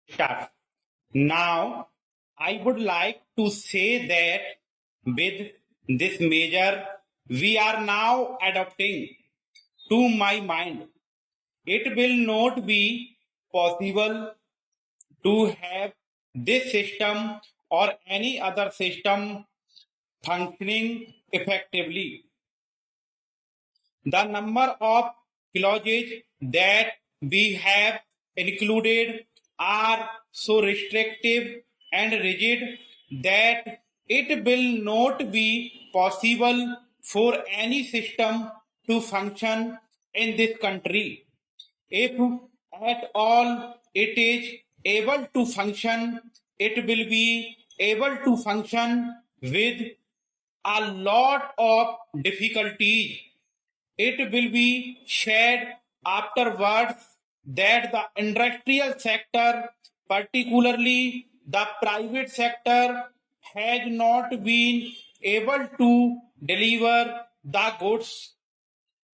Start. Now, I would like to say that with this measure we are now adopting, to my mind, it will not be possible to have this system or any other system functioning effectively. The number of clauses that we have included are so restrictive and rigid that it will not be possible for any system to function in this country. If at all it is able to function, it will be able to function with a lot of difficulties. It will be shared afterwards that the industrial sector, particularly the private sector, has not been able to deliver the goods.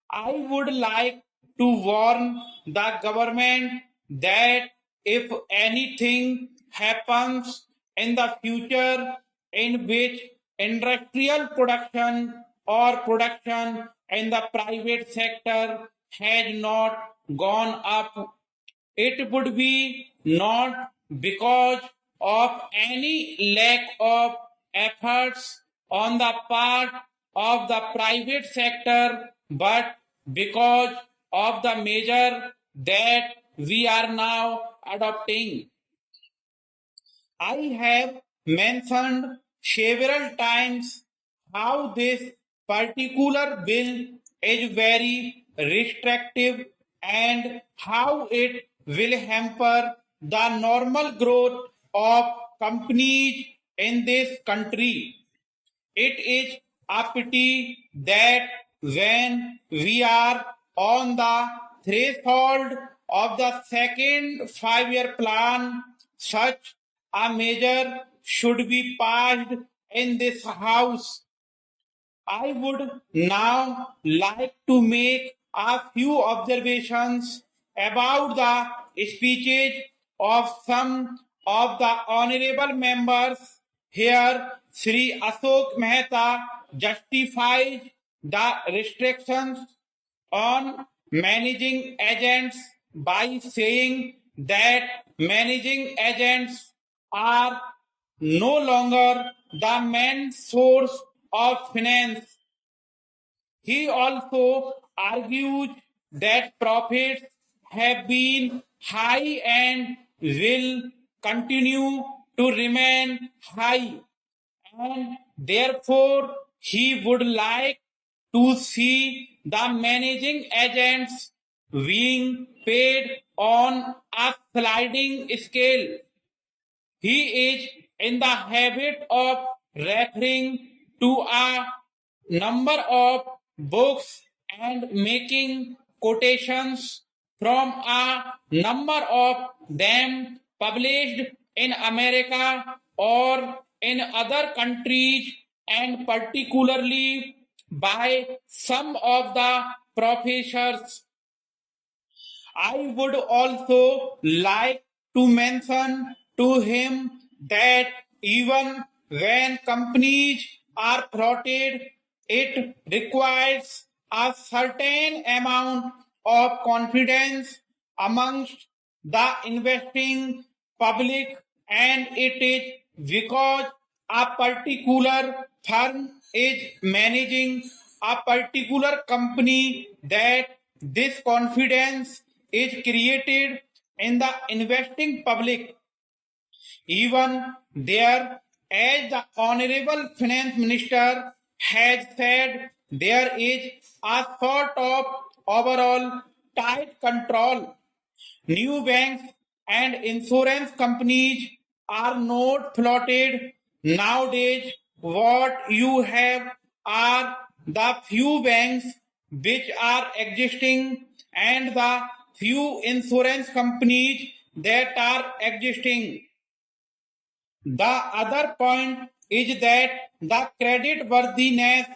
I would like to warn the government that if anything happens in the future in which industrial production or production in the private sector has not gone up, it would be not because of any lack of efforts on the part of the private sector, but because of the measure that we are now adopting. I have mentioned several times how this particular bill is very restrictive and how it will hamper the normal growth of companies in this country. It is a pity that when we are on the threshold of the second 5-year plan, such a measure should be passed in this House. I would now like to make a few observations about the speeches of some of the honorable members here. Sri Ashok Mehta justifies the restrictions on managing agents by saying that managing agents are no longer the main source of finance. He also argues that profits have been high and will continue to remain high, and therefore he would like to see the managing agents being paid on a sliding scale. He is in the habit of referring to a number of books and making quotations from a number of them published in America or in other countries, and particularly by some of the professors. I would also like to mention to him that even when companies are floated, it requires a certain amount of confidence amongst the investing public, and it is because a particular firm is managing a particular company that this confidence is created in the investing public. Even there, as the Honorable Finance Minister has said, there is a sort of overall tight control. New banks and insurance companies are not floated nowadays. What you have are the few banks which are existing and the few insurance companies that are existing. The other point is that the credit worthiness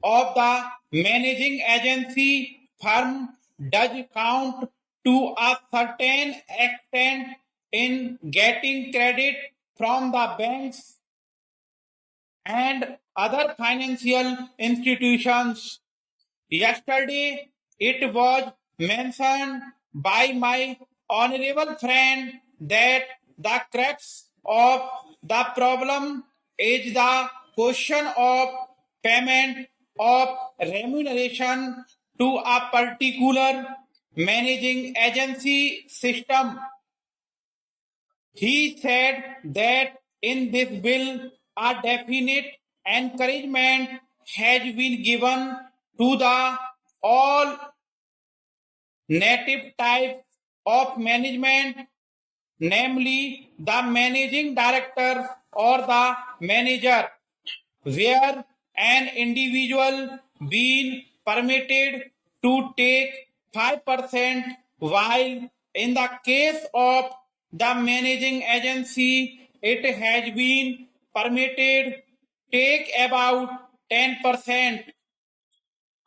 of the managing agency firm does count to a certain extent in getting credit from the banks and other financial institutions. Yesterday, it was mentioned by my honorable friend that the crux of the problem is the question of payment of remuneration to a particular managing agency system. He said that in this bill, a definite encouragement has been given to the all native types of management, namely the managing director or the manager, where an individual being permitted to take 5%, while in the case of the managing agency, it has been permitted take about 10%.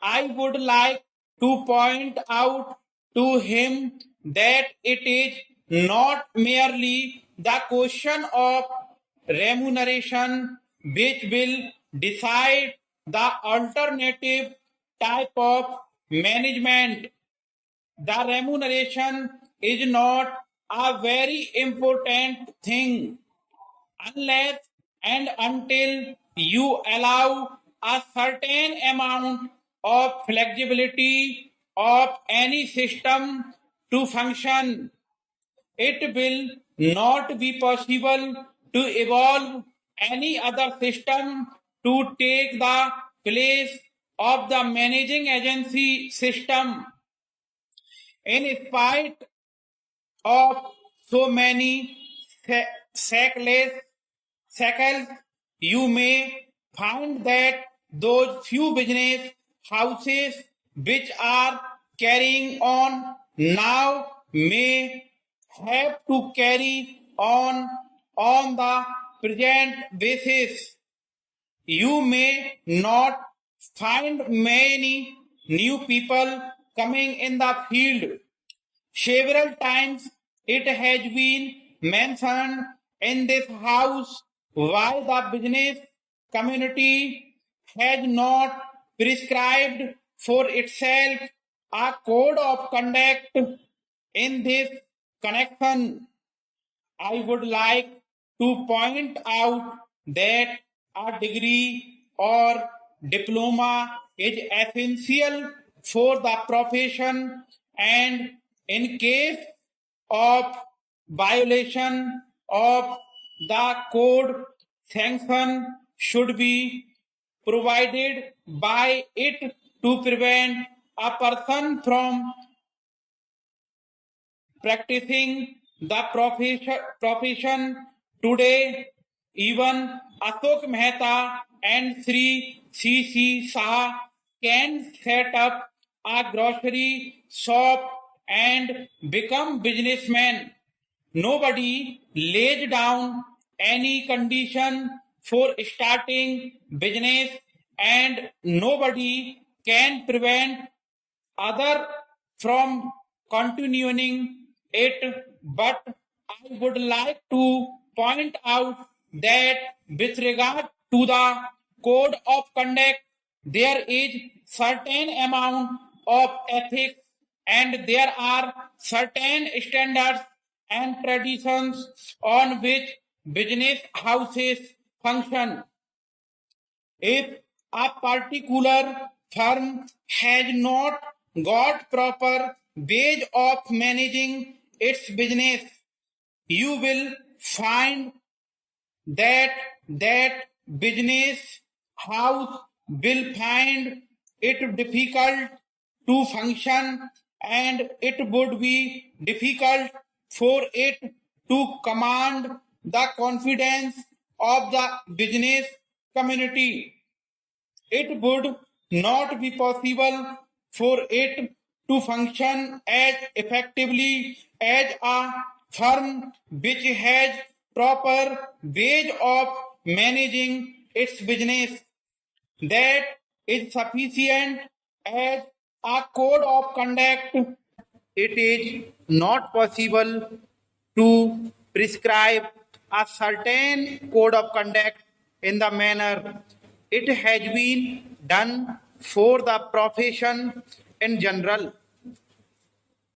I would like to point out to him that it is not merely the question of remuneration which will decide the alternative type of management. The remuneration is not a very important thing unless and until you allow a certain amount of flexibility of any system to function. It will not be possible to evolve any other system to take the place of the managing agency system. In spite of so many shackles, you may find that those few business houses which are carrying on now may have to carry on the present basis. You may not find many new people coming in the field. Several times it has been mentioned in this house why the business community has not prescribed for itself a code of conduct. In this connection, I would like to point out that a degree or diploma is essential for the profession, and in case of violation of the code, sanction should be provided by it to prevent a person from practicing the profession. Today, even Ashok Mehta and Sri C.C. Shah can set up a grocery shop and become businessmen. Nobody lays down any condition for starting business, and nobody can prevent other from continuing it. But I would like to point out that with regard to the code of conduct, there is certain amount of ethics and there are certain standards and traditions on which business houses function. If a particular firm has not got proper ways of managing its business, you will find that business house will find it difficult to function, and it would be difficult for it to command the confidence of the business community. It would not be possible for it to function as effectively as a firm which has proper ways of managing its business. That is sufficient as a code of conduct. It is not possible to prescribe a certain code of conduct in the manner it has been done for the profession in general.